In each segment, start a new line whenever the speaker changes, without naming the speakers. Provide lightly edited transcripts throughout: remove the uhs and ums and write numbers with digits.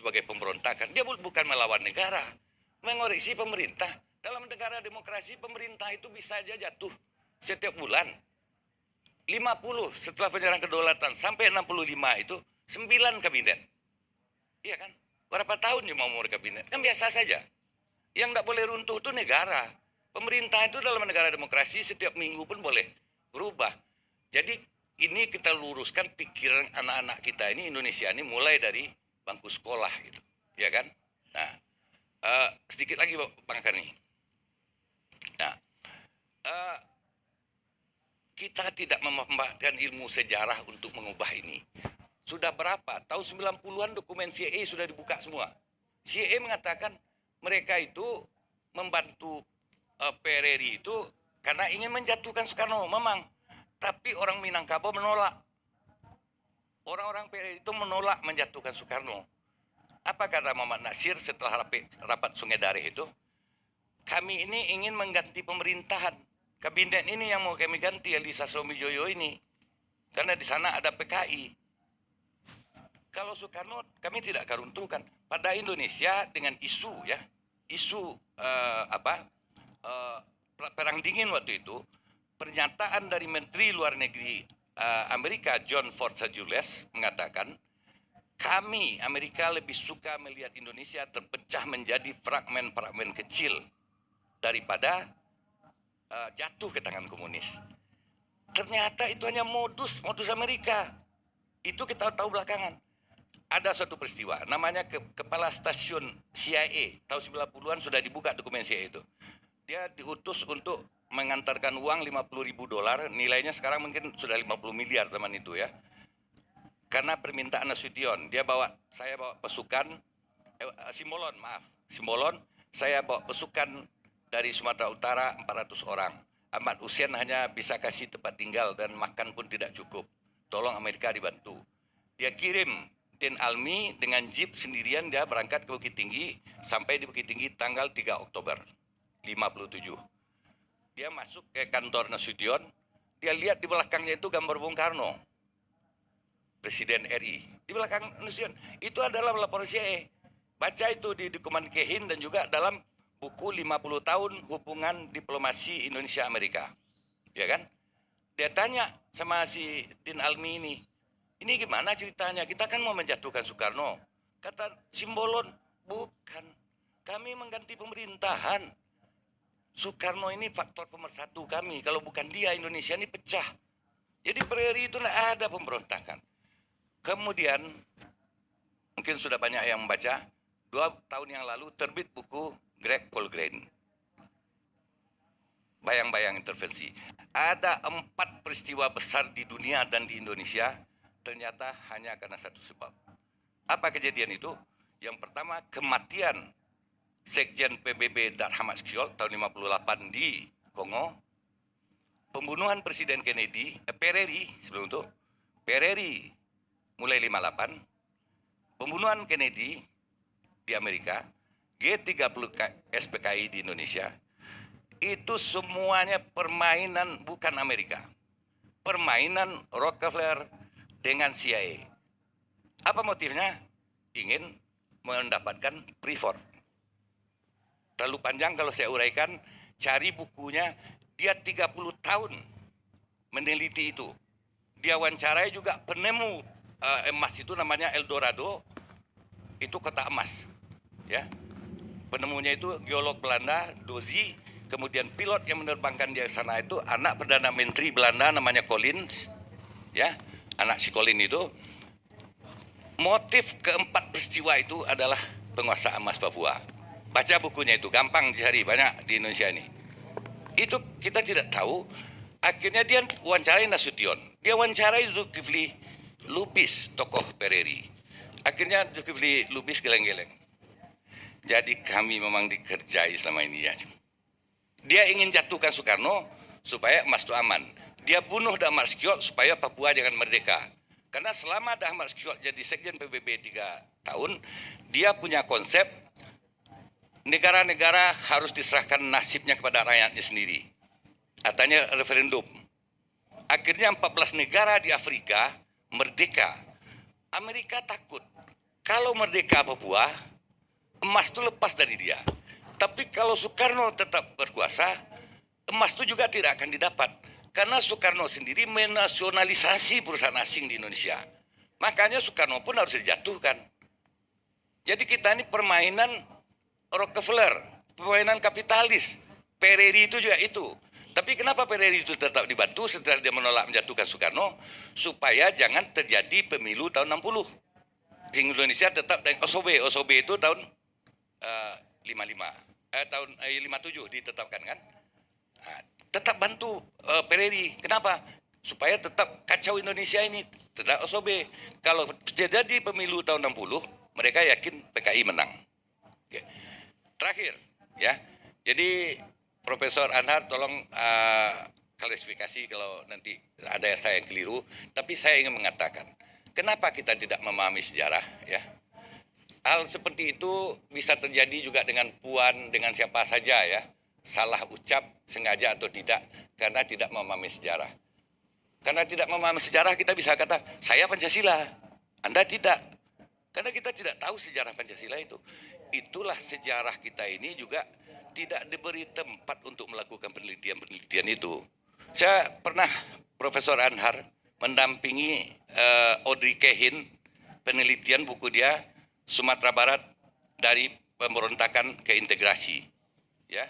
sebagai pemberontakan. Dia bukan melawan negara, mengoreksi pemerintah. Dalam negara demokrasi, pemerintah itu bisa saja jatuh setiap bulan. 50 setelah penyerahan kedaulatan sampai 65 itu 9 kabinet. Iya kan? Berapa tahun dia mau umur kabinet? Kan biasa saja. Yang tidak boleh runtuh itu negara. Pemerintah itu dalam negara demokrasi setiap minggu pun boleh berubah. Jadi ini kita luruskan pikiran anak-anak kita ini, Indonesia ini, mulai dari bangku sekolah gitu, ya kan? Nah, sedikit lagi Bang Karni. Nah, kita tidak memanfaatkan ilmu sejarah untuk mengubah ini. Sudah berapa? Tahun 90-an dokumen CIA sudah dibuka semua. CIA mengatakan mereka itu membantu PRRI itu karena ingin menjatuhkan Soekarno, memang. Tapi orang Minangkabau menolak. Orang-orang PRRI itu menolak menjatuhkan Soekarno. Apa kata Muhammad Nasir setelah rapat Sungai Dareh itu? Kami ini ingin mengganti pemerintahan. Kabinet ini yang mau kami ganti, Elisa Slomijoyo ini. Karena di sana ada PKI. Kalau Soekarno kami tidak akan runtuhkan. Pada Indonesia dengan isu ya, isu perang dingin waktu itu, pernyataan dari Menteri Luar Negeri Amerika John Forza Jules mengatakan, kami Amerika lebih suka melihat Indonesia terpecah menjadi fragmen-fragmen kecil daripada jatuh ke tangan komunis. Ternyata itu hanya modus Amerika. Itu kita tahu belakangan. Ada suatu peristiwa, namanya kepala stasiun CIA, tahun 90-an sudah dibuka dokumen CIA itu. Dia diutus untuk mengantarkan uang $50.000, nilainya sekarang mungkin sudah 50 miliar zaman itu ya. Karena permintaan Nasution, saya bawa pasukan, Simbolon, saya bawa pasukan dari Sumatera Utara 400 orang. Ahmad Hussein hanya bisa kasih tempat tinggal dan makan pun tidak cukup. Tolong Amerika dibantu. Dia kirim Tin Almi dengan jeep sendirian, dia berangkat ke Bukit Tinggi, sampai di Bukit Tinggi tanggal 3 Oktober 57. Dia masuk ke kantor Nasution, dia lihat di belakangnya itu gambar Bung Karno, Presiden RI. Di belakang Nasution, itu adalah laporan CIA. Baca itu di dokumen Kehin dan juga dalam buku 50 tahun hubungan diplomasi Indonesia-Amerika. Ya kan? Dia tanya sama si Tin Almi ini gimana ceritanya? Kita kan mau menjatuhkan Soekarno. Kata Simbolon, bukan. Kami mengganti pemerintahan. Soekarno ini faktor pemersatu kami. Kalau bukan dia, Indonesia ini pecah. Jadi PRRI itu tidak ada pemberontakan. Kemudian, mungkin sudah banyak yang membaca, 2 tahun yang lalu terbit buku Greg Polgren, Bayang-bayang intervensi. Ada 4 peristiwa besar di dunia dan di Indonesia, ternyata hanya karena satu sebab. Apa kejadian itu? Yang pertama, kematian Sekjen PBB Dar Hamad Skjol tahun 58 di Kongo. Pembunuhan Presiden Kennedy, PRRI sebelum itu, PRRI mulai 58. Pembunuhan Kennedy di Amerika, G30 SPKI di Indonesia. Itu semuanya permainan bukan Amerika. Permainan Rockefeller dengan CIA. Apa motifnya? Ingin mendapatkan Freeport. Terlalu panjang kalau saya uraikan, cari bukunya, dia 30 tahun meneliti itu. Dia wawancarai juga penemu emas itu, namanya El Dorado, itu kota emas. Ya. Penemunya itu geolog Belanda, Dozy, kemudian pilot yang menerbangkan dia ke sana itu anak Perdana Menteri Belanda namanya Collins. Ya. Anak si Colin itu. Motif keempat peristiwa itu adalah penguasaan emas Papua. Baca bukunya itu, gampang dicari, banyak di Indonesia ini. Itu kita tidak tahu. Akhirnya dia wawancarai Nasution. Dia wawancarai Zulkifli Lubis, tokoh PRRI. Akhirnya Zulkifli Lubis geleng-geleng. Jadi kami memang dikerjai selama ini ya. Dia ingin jatuhkan Soekarno supaya emas itu aman. Dia bunuh Damar Skjol supaya Papua jangan merdeka. Karena selama Damar Skjol jadi Sekjen PBB 3 tahun, dia punya konsep negara-negara harus diserahkan nasibnya kepada rakyatnya sendiri. Katanya referendum. Akhirnya 14 negara di Afrika merdeka. Amerika takut. Kalau merdeka Papua, emas itu lepas dari dia. Tapi kalau Soekarno tetap berkuasa, emas itu juga tidak akan didapat. Karena Soekarno sendiri menasionalisasi perusahaan asing di Indonesia. Makanya Soekarno pun harus dijatuhkan. Jadi kita ini permainan Rockefeller, permainan kapitalis. Pereri itu juga itu. Tapi kenapa Pereri itu tetap dibantu setelah dia menolak menjatuhkan Soekarno? Supaya jangan terjadi pemilu tahun 60. Di Indonesia tetap dengan Osobe. Osobe itu tahun 55. Tahun 57 ditetapkan kan. Nah, tetap bantu Pereri. Kenapa? Supaya tetap kacau Indonesia ini. Tetap Osobe. Kalau terjadi pemilu tahun 60, mereka yakin PKI menang. Oke. Terakhir, ya. Jadi Profesor Anhar tolong klarifikasi kalau nanti ada saya yang keliru. Tapi saya ingin mengatakan, kenapa kita tidak memahami sejarah, ya? Hal seperti itu bisa terjadi juga dengan Puan, dengan siapa saja, ya. Salah ucap, sengaja atau tidak, karena tidak memahami sejarah. Karena tidak memahami sejarah, kita bisa kata, saya Pancasila, Anda tidak. Karena kita tidak tahu sejarah Pancasila itu. Itulah sejarah kita ini juga tidak diberi tempat untuk melakukan penelitian-penelitian itu. Saya pernah, Profesor Anhar, mendampingi Audrey Kehin, penelitian buku dia, Sumatera Barat dari Pemberontakan ke Integrasi. Ya,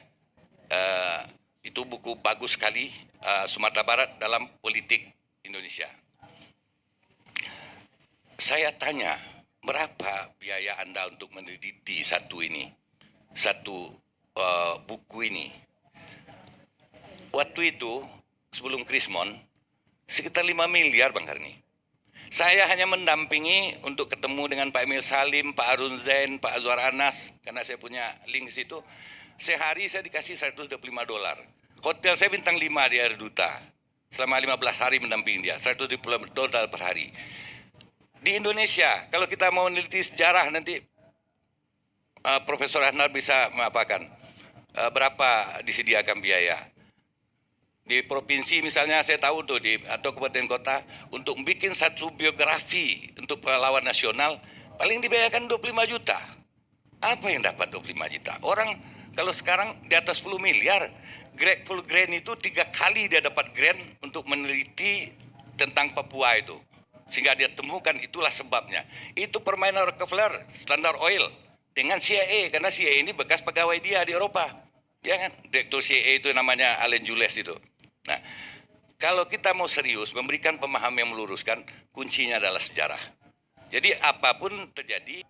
itu buku bagus sekali, Sumatera Barat dalam politik Indonesia. Saya tanya, berapa biaya Anda untuk meneliti satu buku ini? Waktu itu sebelum Krismon sekitar 5 miliar Bang Karni. Saya hanya mendampingi untuk ketemu dengan Pak Emil Salim, Pak Arun Zain, Pak Azwar Anas, karena saya punya link di situ. Sehari saya dikasih $125. Hotel saya bintang 5 di Air Duta. Selama 15 hari mendampingi dia, $120 per hari. Di Indonesia, kalau kita mau meneliti sejarah nanti Profesor Anhar bisa mengapakan berapa disediakan biaya. Di provinsi misalnya saya tahu tuh atau kabupaten kota untuk bikin satu biografi untuk pahlawan nasional paling dibayarkan 25 juta. Apa yang dapat 25 juta? Orang kalau sekarang di atas 10 miliar, full grant itu 3 kali dia dapat grant untuk meneliti tentang Papua itu. Sehingga dia temukan itulah sebabnya. Itu permainan Rockefeller, Standard Oil dengan CIA, karena CIA ini bekas pegawai dia di Eropa. Ya kan? Direktur CIA itu namanya Allen Dulles itu. Nah, kalau kita mau serius memberikan pemahaman yang meluruskan, kuncinya adalah sejarah. Jadi apapun terjadi